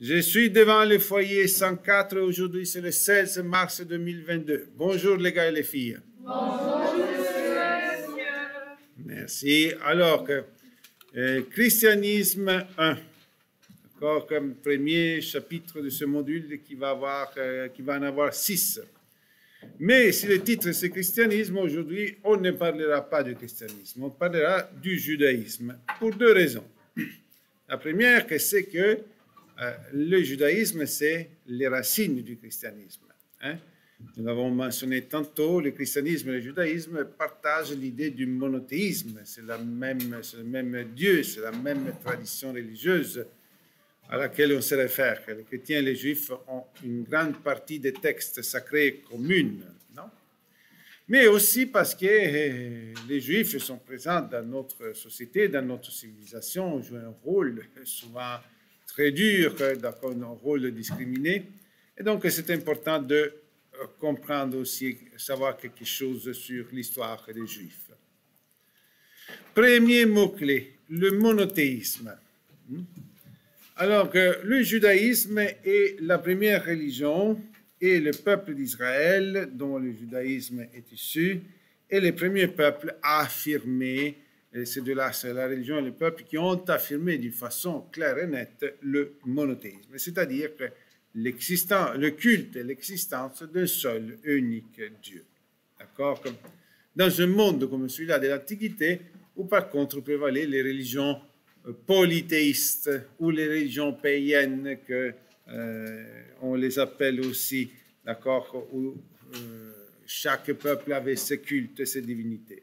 Je suis devant le foyer 104. Aujourd'hui, c'est le 16 mars 2022. Bonjour les gars et les filles. Bonjour, monsieur. Merci. Alors, Christianisme 1. D'accord, comme premier chapitre de ce module qui va en avoir 6. Mais si le titre c'est Christianisme, aujourd'hui, on ne parlera pas du christianisme, on parlera du judaïsme, pour deux raisons. La première, c'est que le judaïsme, c'est les racines du christianisme. Hein? Nous l'avons mentionné tantôt, le christianisme et le judaïsme partagent l'idée du monothéisme. C'est le même Dieu, c'est la même tradition religieuse à laquelle on se réfère. Les chrétiens et les juifs ont une grande partie des textes sacrés communes, non? Mais aussi parce que les juifs sont présents dans notre société, dans notre civilisation, jouent un rôle souvent très dur, un rôle discriminé. Et donc, c'est important de comprendre aussi, savoir quelque chose sur l'histoire des Juifs. Premier mot-clé, le monothéisme. Alors, le judaïsme est la première religion et le peuple d'Israël, dont le judaïsme est issu, est le premier peuple à affirmer, et c'est de là, c'est la religion et le peuple qui ont affirmé d'une façon claire et nette le monothéisme, c'est-à-dire que le culte et l'existence d'un seul et unique Dieu. D'accord? Dans un monde comme celui-là de l'Antiquité, où par contre prévalaient les religions polythéistes ou les religions païennes, on les appelle aussi, d'accord, où chaque peuple avait ses cultes et ses divinités.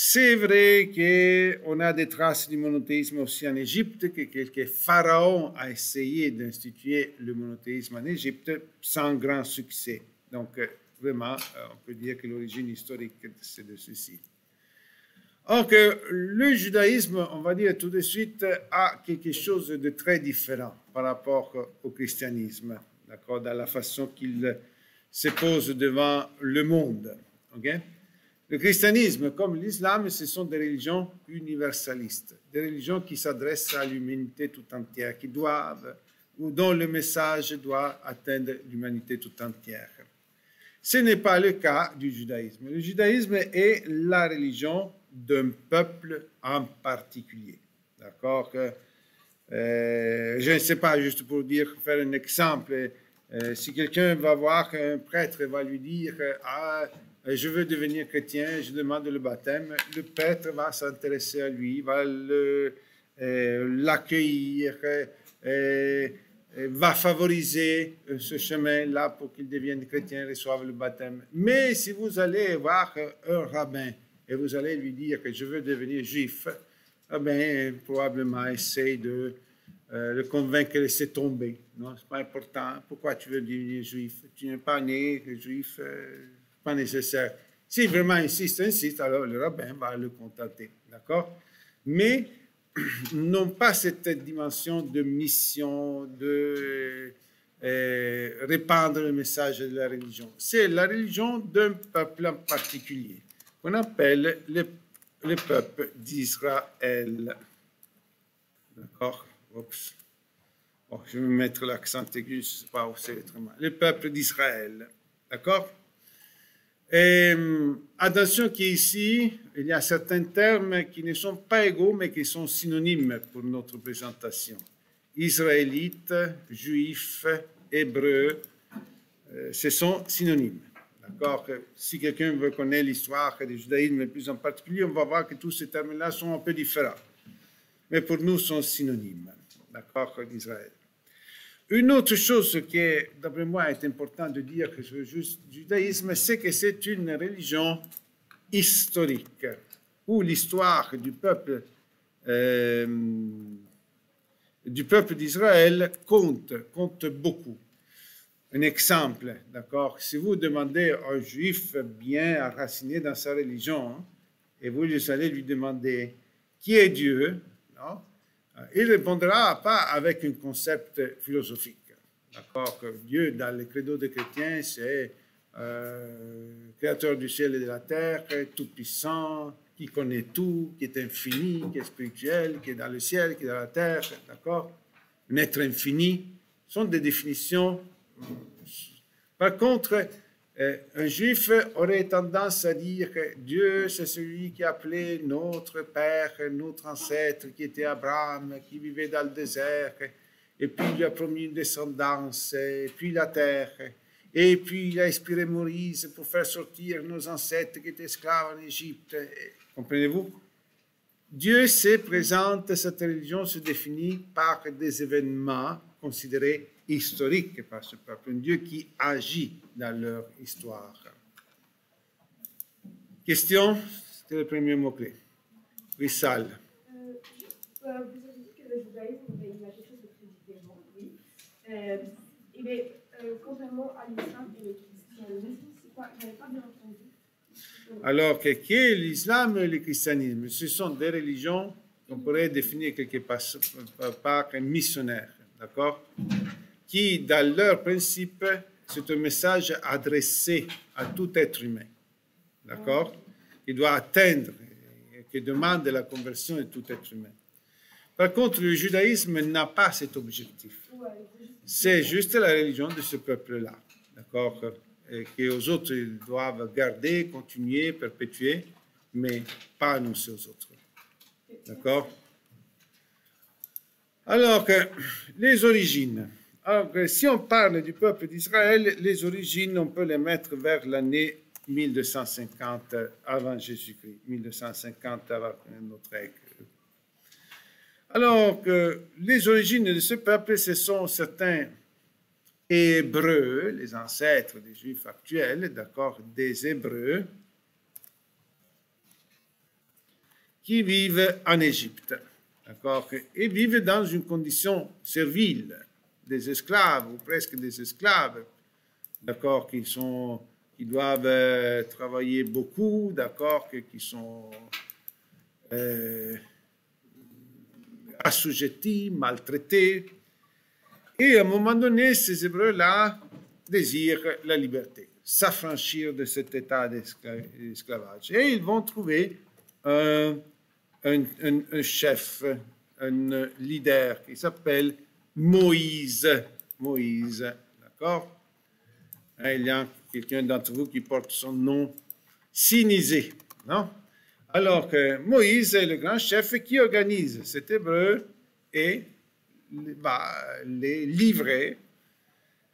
C'est vrai qu'on a des traces du monothéisme aussi en Égypte, que quelques pharaons ont essayé d'instituer le monothéisme en Égypte sans grand succès. Donc, vraiment, on peut dire que l'origine historique, c'est de ceci. Or, le judaïsme, on va dire tout de suite, a quelque chose de très différent par rapport au christianisme, d'accord, dans la façon qu'il se pose devant le monde. Okay? Le christianisme, comme l'islam, ce sont des religions universalistes, des religions qui s'adressent à l'humanité tout entière, ou dont le message doit atteindre l'humanité tout entière. Ce n'est pas le cas du judaïsme. Le judaïsme est la religion d'un peuple en particulier. D'accord? Je ne sais pas, juste pour faire un exemple, si quelqu'un va voir un prêtre et va lui dire je veux devenir chrétien, je demande le baptême, le prêtre va s'intéresser à lui, va l'accueillir, va favoriser ce chemin-là pour qu'il devienne chrétien et reçoive le baptême. Mais si vous allez voir un rabbin et vous allez lui dire que je veux devenir juif, probablement essaye de le convaincre de laisser tomber. Non, c'est pas important. Pourquoi tu veux devenir juif? Tu n'es pas né juif, pas nécessaire. S'il vraiment insiste, alors le rabbin va le contenter. D'accord? Mais non pas cette dimension de mission, de répandre le message de la religion. C'est la religion d'un peuple en particulier, qu'on appelle le peuple d'Israël. D'accord? Oups. Bon, je vais mettre l'accent aigu, je ne sais pas où c'est le peuple d'Israël. D'accord? Et attention qu'ici, il y a certains termes qui ne sont pas égaux, mais qui sont synonymes pour notre présentation. Israélite, juif, hébreu, ce sont synonymes. D'accord? Si quelqu'un veut connaître l'histoire du judaïsme, plus en particulier, on va voir que tous ces termes-là sont un peu différents. Mais pour nous, sont synonymes. D'accord? D'Israël. Une autre chose qui, d'après moi, est importante de dire que sur le judaïsme, c'est que c'est une religion historique, où l'histoire du peuple d'Israël compte beaucoup. Un exemple, d'accord? Si vous demandez à un juif bien enraciné dans sa religion, et vous allez lui demander qui est Dieu, non? Il ne répondra pas avec un concept philosophique. D'accord? Que Dieu, dans le credo des chrétiens, c'est créateur du ciel et de la terre, tout-puissant, qui connaît tout, qui est infini, qui est spirituel, qui est dans le ciel, qui est dans la terre. D'accord? un être infini, sont des définitions. Par contre, un juif aurait tendance à dire que Dieu, c'est celui qui a appelé notre père, notre ancêtre, qui était Abraham, qui vivait dans le désert, et puis il lui a promis une descendance, et puis la terre, et puis il a inspiré Moïse pour faire sortir nos ancêtres qui étaient esclaves en Égypte. Comprenez-vous? Dieu se présente, cette religion se définit par des événements considérés historiques par ce peuple, un Dieu qui agit dans leur histoire. Question? C'était le premier mot-clé. Oui, Sal. Vous avez dit que le judaïsme, il a quelque chose de très différent, oui. Mais contrairement à l'islam et le christianisme, c'est quoi? Je n'avais pas bien entendu. Alors, qu'est-ce est l'islam et le christianisme? Ce sont des religions qu'on pourrait définir quelque part par missionnaires, d'accord? Qui, dans leur principe, c'est un message adressé à tout être humain, d'accord? Qui doit atteindre, qui demande la conversion de tout être humain. Par contre, le judaïsme n'a pas cet objectif. C'est juste la religion de ce peuple-là, d'accord? Et qu'aux autres, ils doivent garder, continuer, perpétuer, mais pas annoncer aux autres. D'accord? Alors, les origines. Alors, si on parle du peuple d'Israël, les origines, on peut les mettre vers l'année 1250 avant Jésus-Christ, 1250 avant notre ère. Alors, les origines de ce peuple, ce sont certains Hébreux, les ancêtres des Juifs actuels, d'accord, des Hébreux, qui vivent en Égypte, d'accord, et vivent dans une condition servile, des esclaves ou presque des esclaves, d'accord, qui doivent travailler beaucoup, d'accord, qui sont assujettis, maltraités. Et à un moment donné, ces Hébreux-là désirent la liberté, s'affranchir de cet état d'esclavage. Et ils vont trouver un chef, un leader qui s'appelle Moïse. Moïse, d'accord? Il y a quelqu'un d'entre vous qui porte son nom sinisé, non? Alors que Moïse est le grand chef qui organise cet Hébreu et va les livrer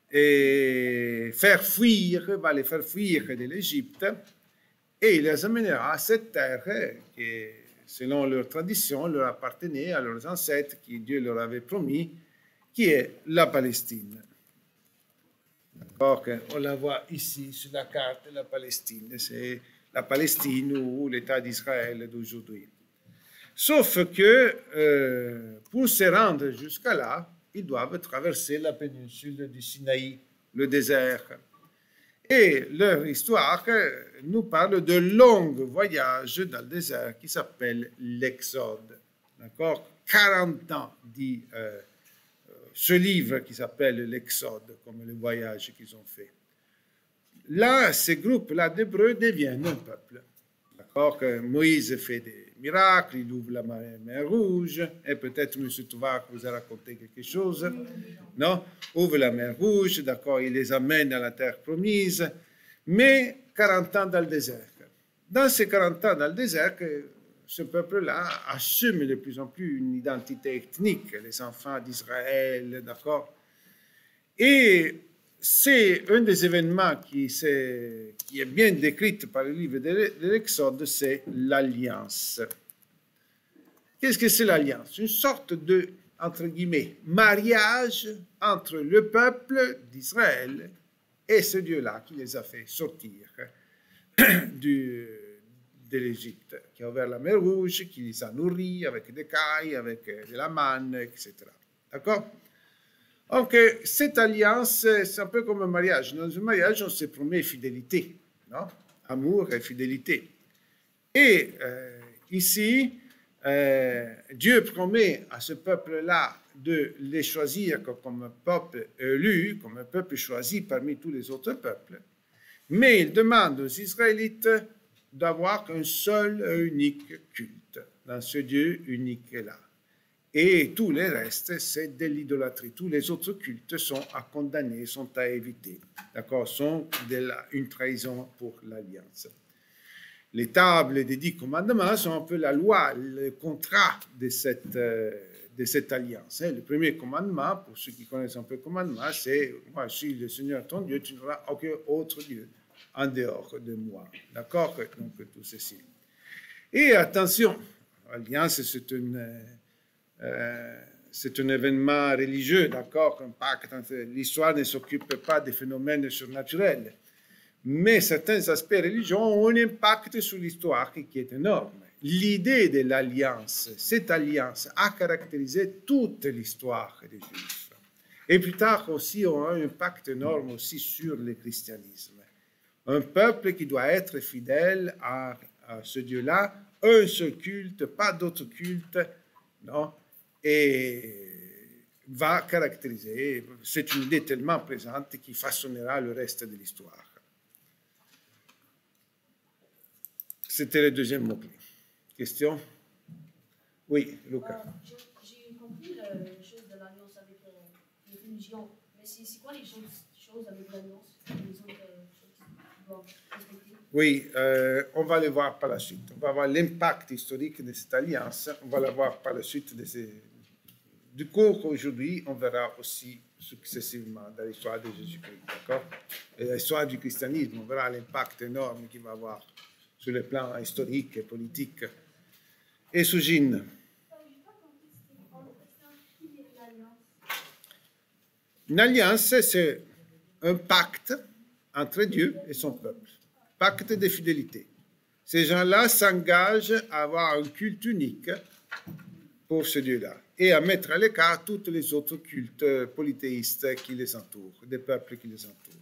et va les faire fuir de l'Égypte et il les amènera à cette terre qui, selon leur tradition, leur appartenait à leurs ancêtres, qui Dieu leur avait promis, qui est la Palestine. D'accord? On la voit ici sur la carte, la Palestine. C'est la Palestine ou l'État d'Israël d'aujourd'hui. Sauf que pour se rendre jusqu'à là, ils doivent traverser la péninsule du Sinaï, le désert. Et leur histoire nous parle de longs voyages dans le désert qui s'appelle l'Exode. D'accord? 40 ans, dit ce livre qui s'appelle l'Exode, comme le voyage qu'ils ont fait. Là, ces groupes-là d'Hébreux deviennent un peuple. D'accord? Que Moïse fait des miracles, il ouvre la mer Rouge, et peut-être M. Touvac vous a raconté quelque chose, non? Ouvre la mer Rouge, d'accord, il les amène à la terre promise, mais 40 ans dans le désert. Dans ces 40 ans dans le désert, ce peuple-là assume de plus en plus une identité ethnique, les enfants d'Israël, d'accord? Et c'est un des événements qui est bien décrit par le livre de l'Exode, c'est l'alliance. Qu'est-ce que c'est l'alliance? Une sorte de, entre guillemets, mariage entre le peuple d'Israël et ce Dieu-là qui les a fait sortir de l'Égypte, qui a ouvert la mer Rouge, qui les a nourris avec des cailles, avec de la manne, etc. D'accord? Donc, cette alliance, c'est un peu comme un mariage. Dans un mariage, on se promet fidélité, non? Amour et fidélité. Et ici, Dieu promet à ce peuple-là de les choisir comme un peuple élu, comme un peuple choisi parmi tous les autres peuples. Mais il demande aux Israélites d'avoir un seul et unique culte dans ce Dieu unique-là. Et tout le reste, c'est de l'idolâtrie. Tous les autres cultes sont à condamner, sont à éviter. D'accord? Sont une trahison pour l'alliance. Les tables des 10 commandements sont un peu la loi, le contrat de cette alliance. Le premier commandement, pour ceux qui connaissent un peu le commandement, c'est « Moi, je suis le Seigneur ton Dieu, tu n'auras aucun autre Dieu en dehors de moi. » D'accord? Donc, tout ceci. Et attention, l'alliance, c'est un événement religieux, d'accord? Un pacte. L'histoire ne s'occupe pas des phénomènes surnaturels. Mais certains aspects religieux ont un impact sur l'histoire qui est énorme. L'idée de l'alliance, cette alliance, a caractérisé toute l'histoire des Juifs. Et plus tard aussi, on a un impact énorme aussi sur le christianisme. Un peuple qui doit être fidèle à ce Dieu-là, un seul culte, pas d'autre culte, non? Et va caractériser, c'est une idée tellement présente qui façonnera le reste de l'histoire. C'était le deuxième mot-clé. Question? Oui, Lucas. J'ai compris la chose de l'alliance avec les religions, mais c'est quoi les choses avec l'alliance, les autres choses qu'ils doivent respecter? Oui, on va le voir par la suite. On va voir l'impact historique de cette alliance. On va le voir par la suite du cours aujourd'hui. On verra aussi successivement dans l'histoire de Jésus-Christ, d'accord? Et l'histoire du christianisme, on verra l'impact énorme qu'il va avoir sur le plan historique et politique. Et Sougine. Une alliance, c'est un pacte entre Dieu et son peuple. Pacte de fidélité. Ces gens-là s'engagent à avoir un culte unique pour ce Dieu-là et à mettre à l'écart tous les autres cultes polythéistes qui les entourent, des peuples qui les entourent.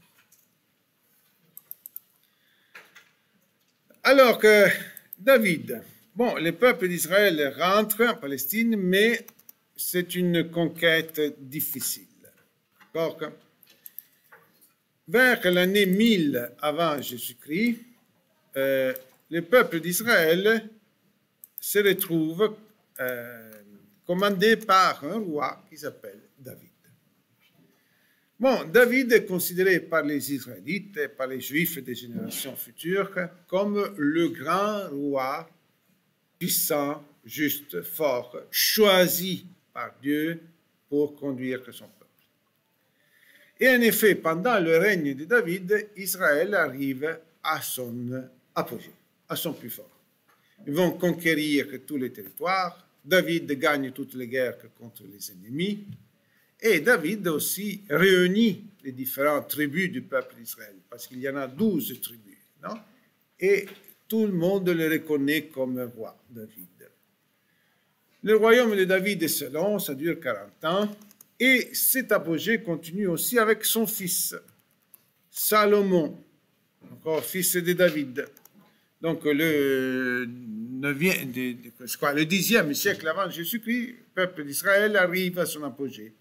Alors que David, bon, le peuple d'Israël rentre en Palestine, mais c'est une conquête difficile. D'accord? Vers l'année 1000 avant Jésus-Christ, le peuple d'Israël se retrouve commandé par un roi qui s'appelle David. Bon, David est considéré par les Israélites et par les Juifs des générations futures comme le grand roi puissant, juste, fort, choisi par Dieu pour conduire son peuple. Et en effet, pendant le règne de David, Israël arrive à son apogée, à son plus fort. Ils vont conquérir tous les territoires. David gagne toutes les guerres contre les ennemis. Et David aussi réunit les différentes tribus du peuple d'Israël, parce qu'il y en a 12 tribus, non? Et tout le monde le reconnaît comme roi, David. Le royaume de David est long, ça dure 40 ans, et cet apogée continue aussi avec son fils, Salomon, encore fils de David. Donc le 10e siècle avant Jésus-Christ, le peuple d'Israël arrive à son apogée.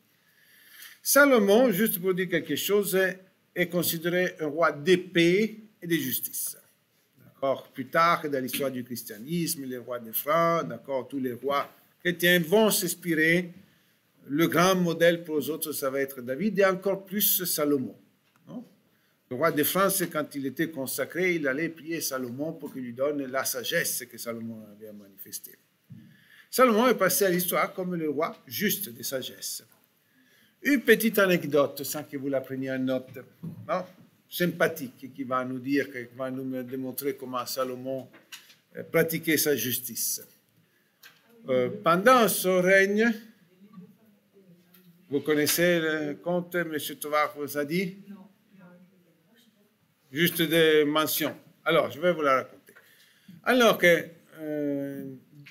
Salomon, juste pour dire quelque chose, est considéré un roi de paix et de justice. D'accord? Plus tard, dans l'histoire du christianisme, les rois de France, d'accord, tous les rois chrétiens vont s'inspirer. Le grand modèle pour les autres, ça va être David et encore plus Salomon. Non? Le roi de France, quand il était consacré, il allait prier Salomon pour qu'il lui donne la sagesse que Salomon avait manifestée. Salomon est passé à l'histoire comme le roi juste de sagesse. Une petite anecdote, sans que vous la preniez en note, non? Sympathique, qui va nous dire, qui va nous démontrer comment Salomon pratiquait sa justice. Pendant son règne, vous connaissez le conte, M. Tovar vous a dit? Juste des mentions. Alors, je vais vous la raconter. Alors que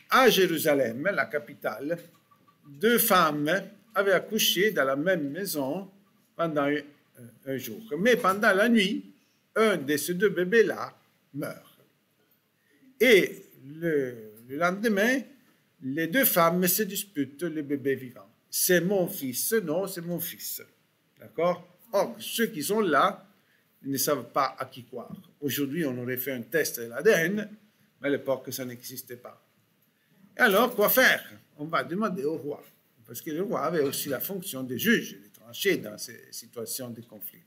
à Jérusalem, la capitale, 2 femmes avaient accouché dans la même maison pendant un jour. Mais pendant la nuit, un de ces 2 bébés-là meurt. Et le lendemain, les 2 femmes se disputent le bébé vivant. C'est mon fils, non, c'est mon fils. D'accord? Or, ceux qui sont là, ils ne savent pas à qui croire. Aujourd'hui, on aurait fait un test de l'ADN, mais à l'époque, ça n'existait pas. Et alors, quoi faire? On va demander au roi, parce que le roi avait aussi la fonction de juge, de trancher dans ces situations de conflit.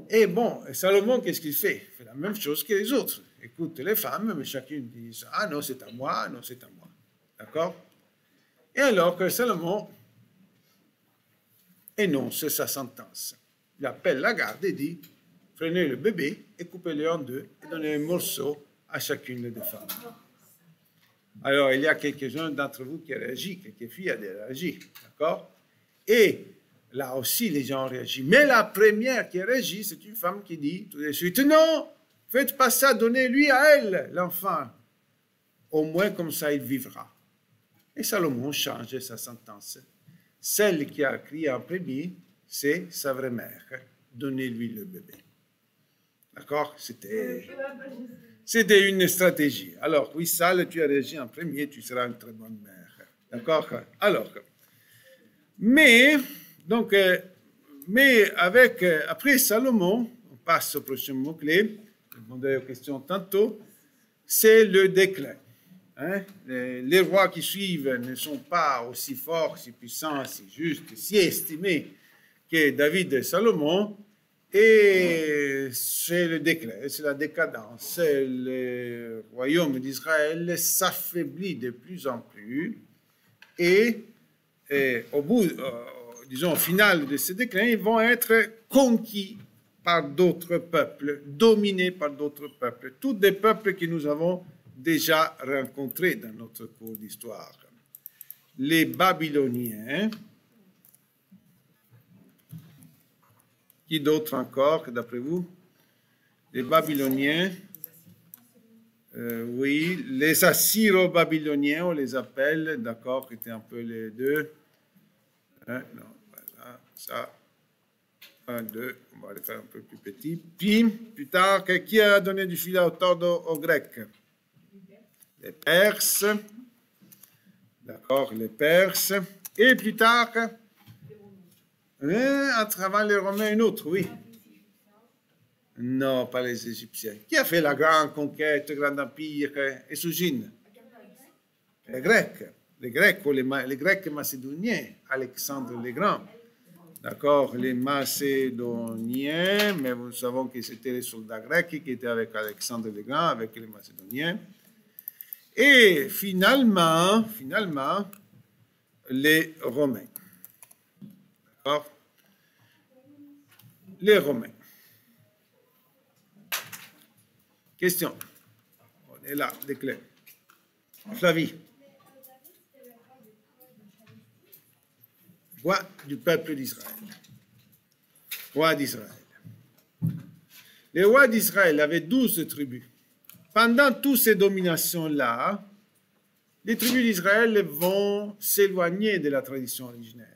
Et bon, Salomon, qu'est-ce qu'il fait? Il fait la même chose que les autres. Écoute les femmes, mais chacune dit, ah non, c'est à moi, non, c'est à moi. D'accord? Et alors que Salomon énonce sa sentence. Il appelle la garde et dit, prenez le bébé et coupez-le en deux et donnez un morceau à chacune des femmes. Alors, il y a quelques-uns d'entre vous qui réagissent, quelques filles ont réagi, d'accord? Et là aussi, les gens réagissent. Mais la première qui réagit, c'est une femme qui dit tout de suite, non, faites pas ça, donnez-lui à elle, l'enfant. Au moins, comme ça, il vivra. Et Salomon change sa sentence. Celle qui a crié en premier, c'est sa vraie mère. Donnez-lui le bébé. D'accord? C'était une stratégie. Alors, oui, Sal, tu as réagi en premier, tu seras une très bonne mère. D'accord? Alors, mais après Salomon, on passe au prochain mot-clé, je répondrai aux questions tantôt, c'est le déclin. Hein? Les rois qui suivent ne sont pas aussi forts, si puissants, si justes, si estimés que David et Salomon, et c'est le déclin, c'est la décadence. Le royaume d'Israël s'affaiblit de plus en plus, et au bout, disons, au final de ce déclin, ils vont être conquis par d'autres peuples, dominés par d'autres peuples, tous des peuples que nous avons déjà rencontrés dans notre cours d'histoire. Les Babyloniens, qui d'autre encore, d'après vous? Les Babyloniens, oui, les Assyro-Babyloniens, on les appelle, d'accord, qui étaient un peu les deux. Non, voilà, ça, 1, 2, on va les faire un peu plus petits. Puis, plus tard, qui a donné du fil à retordre aux Grecs? Les Perses, d'accord, les Perses. Et plus tard, à travers les Romains, une autre, oui. Non, pas les Égyptiens. Qui a fait la grande conquête, le grand empire et Sougine? Les Grecs. Les Grecs ou les Grecs macédoniens, Alexandre le Grand. D'accord, les Macédoniens, mais nous savons que c'était les soldats grecs qui étaient avec Alexandre le Grand, avec les Macédoniens. Et finalement, les Romains. D'accord? Les Romains. Question. On est là, déclin. Flavie. Roi du peuple d'Israël. Roi d'Israël. Les rois d'Israël avaient 12 tribus. Pendant toutes ces dominations-là, les tribus d'Israël vont s'éloigner de la tradition originaire,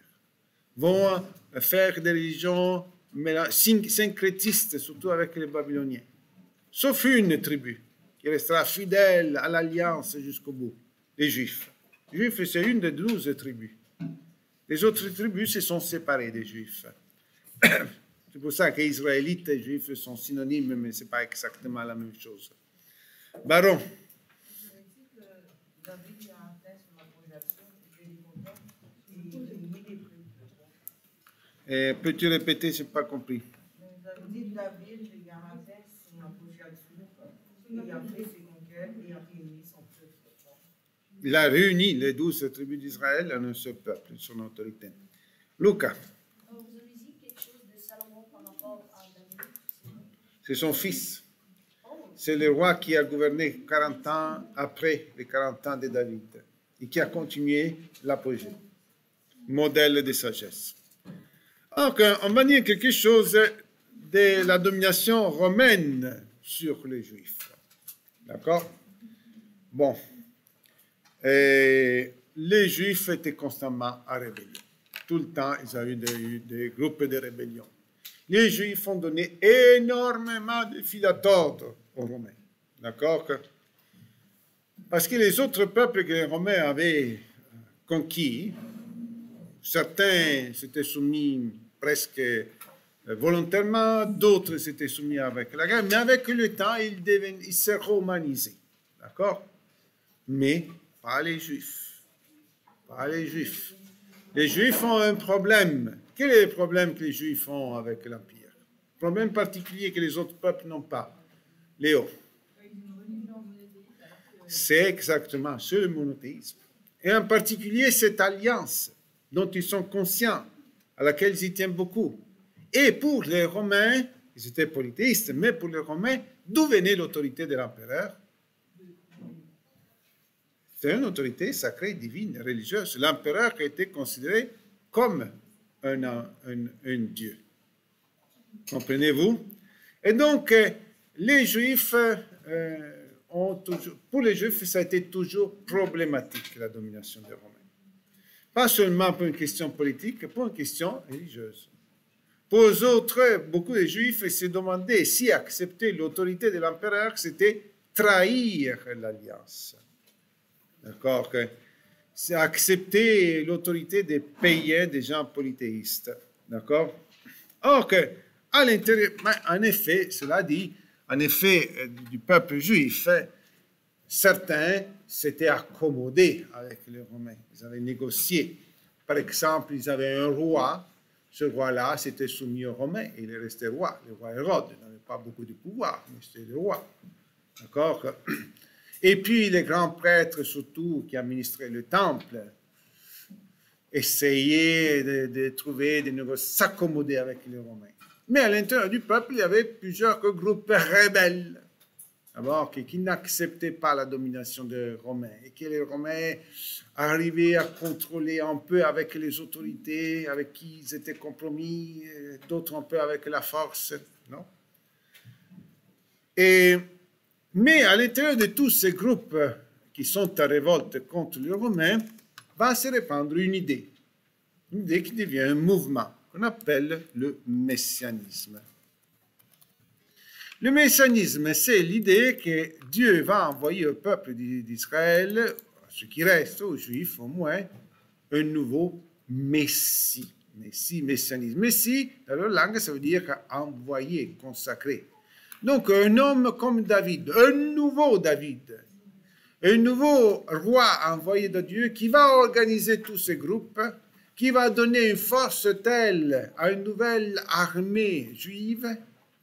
vont faire des religions syncrétistes, surtout avec les Babyloniens. Sauf une tribu qui restera fidèle à l'alliance jusqu'au bout, les Juifs. Les Juifs, c'est une des 12 tribus. Les autres tribus se sont séparées des Juifs. C'est pour ça que Israélites et Juifs sont synonymes, mais ce n'est pas exactement la même chose. Baron. Peux-tu répéter, je n'ai pas compris. Il a réuni les 12 tribus d'Israël en un seul peuple, son autorité. Lucas. Vous avez dit quelque chose de Salomon par rapport à David? C'est son fils. C'est le roi qui a gouverné 40 ans après les 40 ans de David et qui a continué l'apogée. Modèle de sagesse. Donc, on va dire quelque chose de la domination romaine sur les Juifs. D'accord? Bon. Et les Juifs étaient constamment en rébellion. Tout le temps, ils ont eu des groupes de rébellion. Les Juifs ont donné énormément de fil à tordre aux Romains. D'accord? Parce que les autres peuples que les Romains avaient conquis, certains s'étaient soumis presque volontairement, d'autres s'étaient soumis avec la guerre, mais avec le temps, ils se romanisaient. D'accord? Mais pas les Juifs. Pas les Juifs. Les Juifs ont un problème. Quel est le problème que les Juifs ont avec l'Empire? Problème particulier que les autres peuples n'ont pas. Léo. C'est exactement ce le monothéisme. Et en particulier cette alliance dont ils sont conscients, à laquelle ils y tiennent beaucoup. Et pour les Romains, ils étaient polythéistes, mais pour les Romains, d'où venait l'autorité de l'empereur? C'est une autorité sacrée, divine, religieuse. L'empereur a été considéré comme un dieu. Comprenez-vous? Et donc, les Juifs ont toujours, pour les Juifs, ça a été toujours problématique, la domination des Romains. Pas seulement pour une question politique, pour une question religieuse. Pour les autres, beaucoup de Juifs se demandaient si accepter l'autorité de l'empereur, c'était trahir l'alliance. D'accord? C'est accepter l'autorité des païens, des gens polythéistes. D'accord? Or que, à l'intérieur, en effet, cela dit, en effet, du peuple juif, certains s'étaient accommodés avec les Romains. Ils avaient négocié. Par exemple, ils avaient un roi. Ce roi-là s'était soumis aux Romains et il est resté roi. Le roi Hérode n'avait pas beaucoup de pouvoir, mais c'était le roi. D'accord? Et puis les grands prêtres, surtout, qui administraient le temple, essayaient de trouver des négociations, s'accommoder avec les Romains. Mais à l'intérieur du peuple, il y avait plusieurs groupes rebelles, d'abord, qui n'acceptaient pas la domination des Romains, et que les Romains arrivaient à contrôler un peu avec les autorités, avec qui ils étaient compromis, d'autres un peu avec la force, non? Mais à l'intérieur de tous ces groupes qui sont en révolte contre les Romains, va se répandre une idée qui devient un mouvement qu'on appelle le messianisme. Le messianisme, c'est l'idée que Dieu va envoyer au peuple d'Israël, à ceux qui restent, aux Juifs au moins, un nouveau Messie. Messianisme. Messie, dans leur langue, ça veut dire envoyé, consacré. Donc, un homme comme David, un nouveau David, un nouveau roi envoyé de Dieu qui va organiser tous ces groupes, qui va donner une force telle à une nouvelle armée juive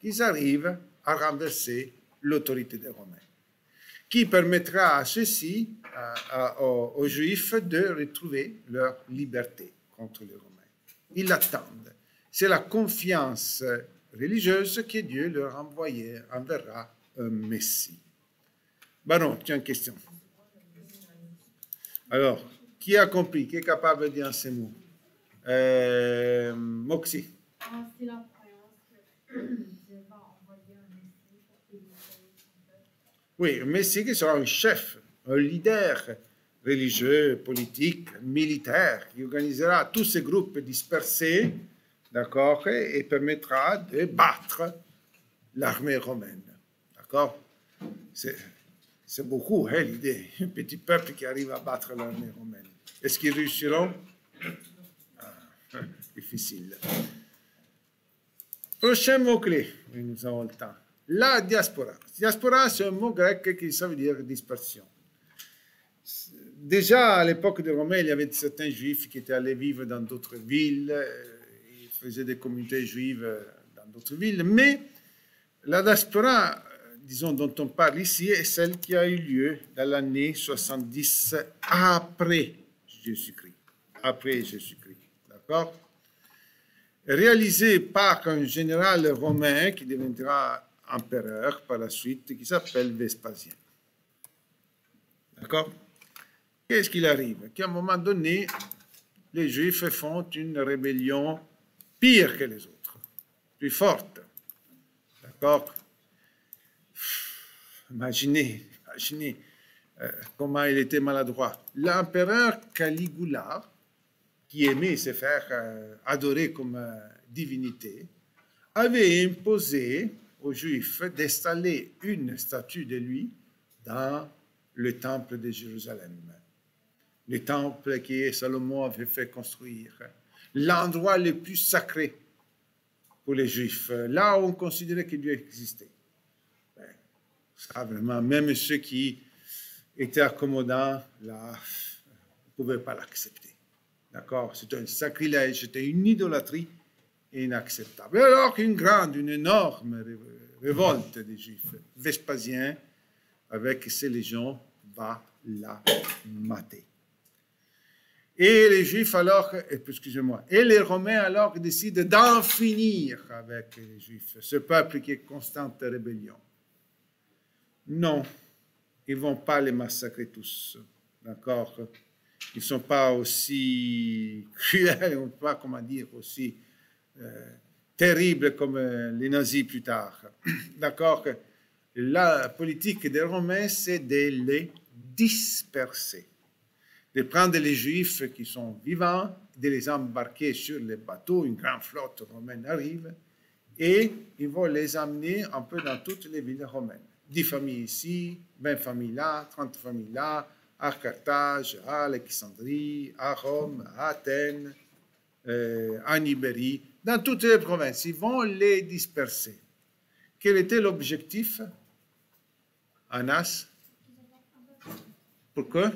qu'ils arrivent à renverser l'autorité des Romains, qui permettra à ceux-ci, aux Juifs, de retrouver leur liberté contre les Romains. Ils l'attendent. C'est la confiance religieuse que Dieu leur enverra un Messie. Baron, tu as une question? Alors, qui a compris? Qui est capable de dire ces mots? Moxie. C'est la croyance que Dieu va envoyer un Messie pour délivrer son peuple. Oui, un Messie qui sera un chef, un leader religieux, politique, militaire, qui organisera tous ces groupes dispersés, d'accord, et permettra de battre l'armée romaine. D'accord? C'est beaucoup, hein, l'idée. Un petit peuple qui arrive à battre l'armée romaine. Est-ce qu'ils réussiront? Difficile. Prochain mot-clé, nous avons le temps. La diaspora. Diaspora, c'est un mot grec qui ça veut dire dispersion. Déjà, à l'époque des Romains, il y avait certains juifs qui étaient allés vivre dans d'autres villes, ils faisaient des communautés juives dans d'autres villes, mais la diaspora, disons, dont on parle ici, est celle qui a eu lieu dans l'année 70 après Jésus-Christ. Après Jésus-Christ, d'accord? Réalisée par un général romain qui deviendra empereur par la suite, qui s'appelle Vespasien. D'accord? Qu'est-ce qu'il arrive? Qu'à un moment donné, les Juifs font une rébellion pire que les autres, plus forte. D'accord? Imaginez comment il était maladroit. L'empereur Caligula, qui aimait se faire adorer comme divinité, avait imposé aux Juifs d'installer une statue de lui dans le temple de Jérusalem. Le temple que Salomon avait fait construire. L'endroit le plus sacré pour les Juifs, là où on considérait que Dieu existait. Ça, vraiment, même ceux qui était accommodant, là, on ne pouvait pas l'accepter. D'accord? C'était un sacrilège, c'était une idolâtrie inacceptable. Alors qu'une grande, une énorme révolte des Juifs, Vespasien, avec ses légions, va la mater. Et les Juifs alors, excusez-moi, et les Romains alors décident d'en finir avec les Juifs, ce peuple qui est en constante rébellion. Non, ils ne vont pas les massacrer tous, d'accord? Ils ne sont pas aussi cruels, ou pas, comment dire, aussi terribles comme les nazis plus tard. D'accord? La politique des Romains, c'est de les disperser, de prendre les Juifs qui sont vivants, de les embarquer sur les bateaux, une grande flotte romaine arrive, et ils vont les amener un peu dans toutes les villes romaines. 10 familles ici, 20 familles là, 30 familles là, à Carthage, à Alexandrie, à Rome, à Athènes, en Ibérie, dans toutes les provinces. Ils vont les disperser. Quel était l'objectif, Anas? Pourquoi?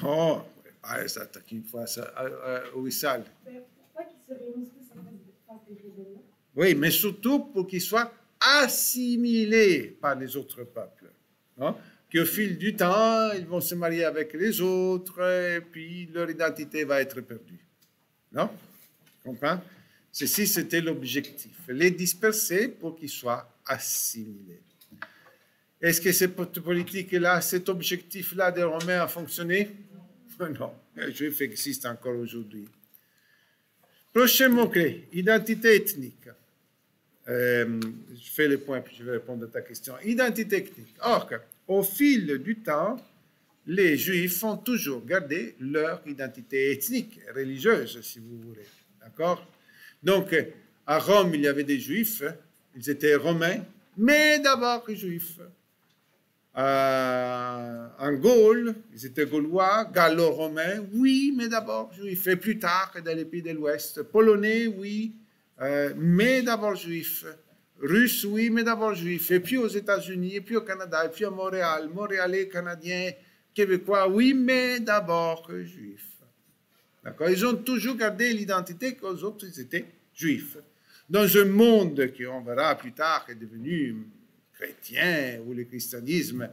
Non, pas ça attaque une fois au Wissal. Pourquoi qu'ils se réunissent tous en face des rébellions? Oui, mais surtout pour qu'ils soient assimilés par les autres peuples. Non? Qu'au fil du temps, ils vont se marier avec les autres et puis leur identité va être perdue. Non? Tu comprends? Ceci, c'était l'objectif. Les disperser pour qu'ils soient assimilés. Est-ce que cette politique-là, cet objectif-là des Romains a fonctionné? Non. Les Juifs existent encore aujourd'hui. Prochain mot-clé, identité ethnique. Je fais le point, puis je vais répondre à ta question. Identité ethnique. Or, au fil du temps, les Juifs ont toujours gardé leur identité ethnique, religieuse, si vous voulez. D'accord? Donc, à Rome, il y avait des Juifs, ils étaient romains, mais d'abord Juifs. En Gaule, ils étaient gaulois, gallo-romains, oui, mais d'abord Juifs. Et plus tard, dans les pays de l'Ouest, polonais, oui, mais d'abord Juifs. Russes, oui, mais d'abord Juifs. Et puis aux États-Unis, et puis au Canada, et puis à Montréal, Montréalais, Canadiens, Québécois, oui, mais d'abord Juifs. D'accord? Ils ont toujours gardé l'identité qu'aux autres, ils étaient Juifs. Dans un monde qui, on verra plus tard, est devenu chrétien, où le christianisme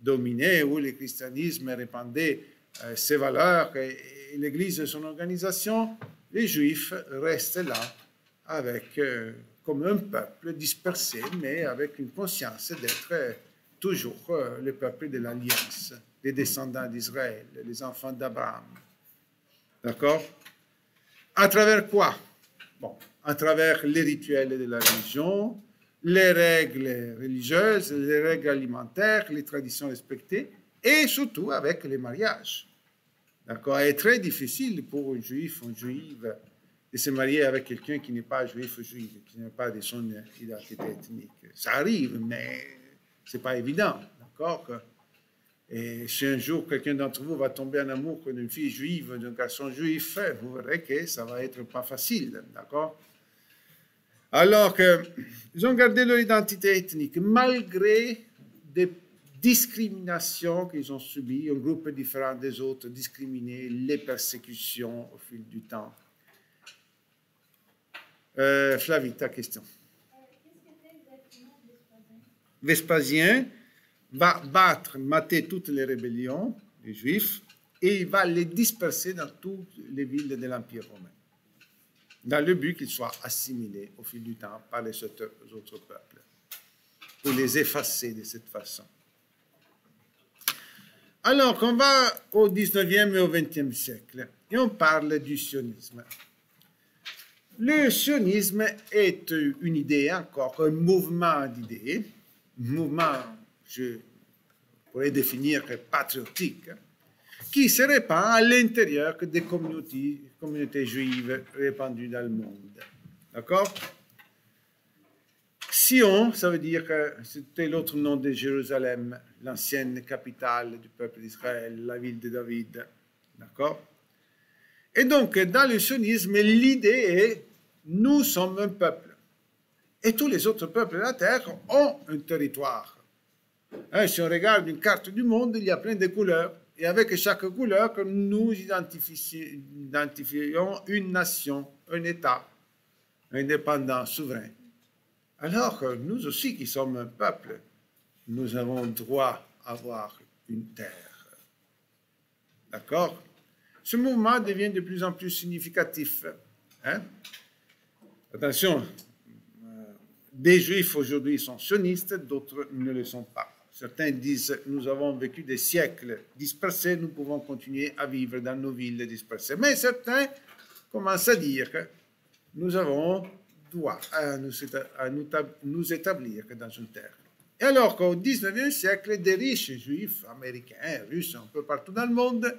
dominait, où le christianisme répandait ses valeurs et l'Église et son organisation, les Juifs restent là avec, comme un peuple dispersé, mais avec une conscience d'être toujours le peuple de l'Alliance, les descendants d'Israël, les enfants d'Abraham. D'accord? À travers quoi? Bon, à travers les rituels de la religion, les règles religieuses, les règles alimentaires, les traditions respectées, et surtout avec les mariages. D'accord? Il est très difficile pour un juif, une juive, de se marier avec quelqu'un qui n'est pas juif ou juive, qui n'est pas de son identité ethnique. Ça arrive, mais ce n'est pas évident. D'accord? Et si un jour quelqu'un d'entre vous va tomber en amour d'une fille juive, d'un garçon juif, vous verrez que ça va être pas facile. D'accord? Alors qu'ils ont gardé leur identité ethnique, malgré des discriminations qu'ils ont subies, un groupe différent des autres, discriminés, les persécutions au fil du temps. Flavie, ta question. Qu'est-ce que fait exactement Vespasien? Vespasien va mater toutes les rébellions des Juifs et il va les disperser dans toutes les villes de l'Empire romain, dans le but qu'ils soient assimilés au fil du temps par les autres peuples, pour les effacer de cette façon. Alors, on va au 19e et au 20e siècle, et on parle du sionisme. Le sionisme est une idée, encore un mouvement d'idées, un mouvement, je pourrais définir patriotique, qui se répand à l'intérieur des communautés juives répandues dans le monde. D'accord? Sion, ça veut dire que c'était l'autre nom de Jérusalem, l'ancienne capitale du peuple d'Israël, la ville de David. D'accord? Et donc, dans le sionisme, l'idée est, nous sommes un peuple. Et tous les autres peuples de la terre ont un territoire. Hein, si on regarde une carte du monde, il y a plein de couleurs. Et avec chaque couleur, nous identifions une nation, un État, indépendant, souverain. Alors que nous aussi, qui sommes un peuple, nous avons droit à avoir une terre. D'accord? Ce mouvement devient de plus en plus significatif. Hein? Attention, des Juifs aujourd'hui sont sionistes, d'autres ne le sont pas. Certains disent, nous avons vécu des siècles dispersés, nous pouvons continuer à vivre dans nos villes dispersées. Mais certains commencent à dire que nous avons droit à nous établir dans une terre. Et alors qu'au XIXe siècle, des riches juifs, américains, russes, un peu partout dans le monde,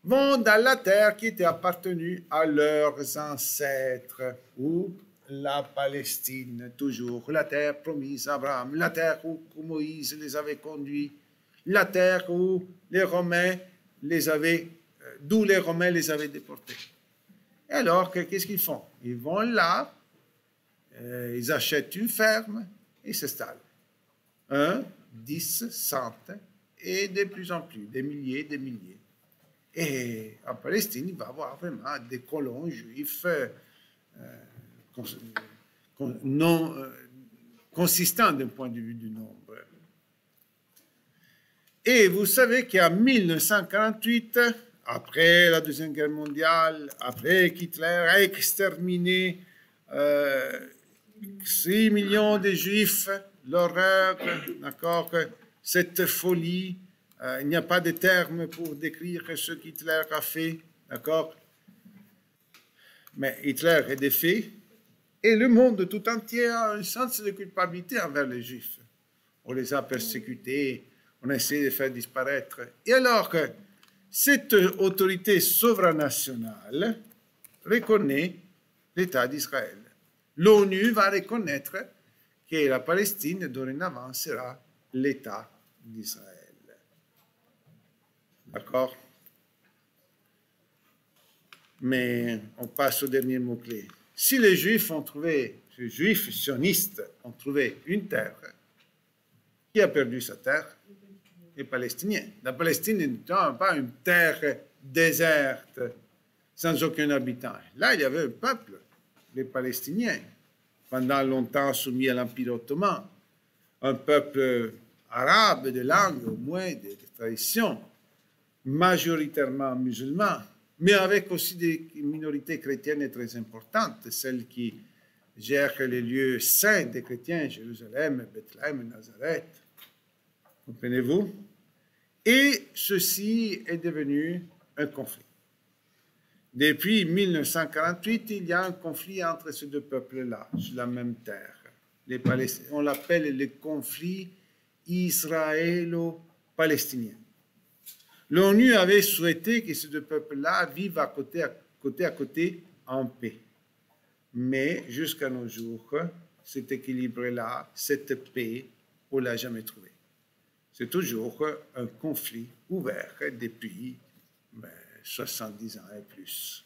vont dans la terre qui était appartenue à leurs ancêtres, ou la Palestine, toujours, la terre promise à Abraham, la terre où Moïse les avait conduits, la terre où les Romains d'où les Romains les avaient déportés. Et alors, qu'est-ce qu'ils font? Ils vont là, ils achètent une ferme et s'installent. 1, 10, 100, et de plus en plus, des milliers. Et en Palestine, il va y avoir vraiment des colons juifs consistants d'un point de vue du nombre. Et vous savez qu'en 1948, après la Deuxième Guerre mondiale, après qu'Hitler a exterminé 6 millions de Juifs, l'horreur, d'accord, cette folie, il n'y a pas de terme pour décrire ce qu'Hitler a fait, d'accord? Mais Hitler est défait et le monde tout entier a un sens de culpabilité envers les Juifs. On les a persécutés, on a essayé de faire disparaître. Et alors que cette autorité supranationale reconnaît l'État d'Israël, l'ONU va reconnaître que la Palestine dorénavant sera l'État d'Israël. D'accord? Mais on passe au dernier mot-clé. Si les Juifs les Juifs sionistes ont trouvé une terre, qui a perdu sa terre? Les Palestiniens. La Palestine n'est pas une terre déserte, sans aucun habitant. Là, il y avait un peuple, les Palestiniens, pendant longtemps soumis à l'Empire ottoman, un peuple arabe de langue, au moins de tradition, majoritairement musulman, mais avec aussi des minorités chrétiennes très importantes, celles qui gèrent les lieux saints des chrétiens, Jérusalem, Bethléem, Nazareth. Comprenez-vous? Et ceci est devenu un conflit. Depuis 1948, il y a un conflit entre ces deux peuples-là, sur la même terre. On l'appelle le conflit israélo-palestinien. L'ONU avait souhaité que ces deux peuples-là vivent à côté en paix. Mais jusqu'à nos jours, cet équilibre-là, cette paix, on ne l'a jamais trouvé. C'est toujours un conflit ouvert depuis 70 ans et plus.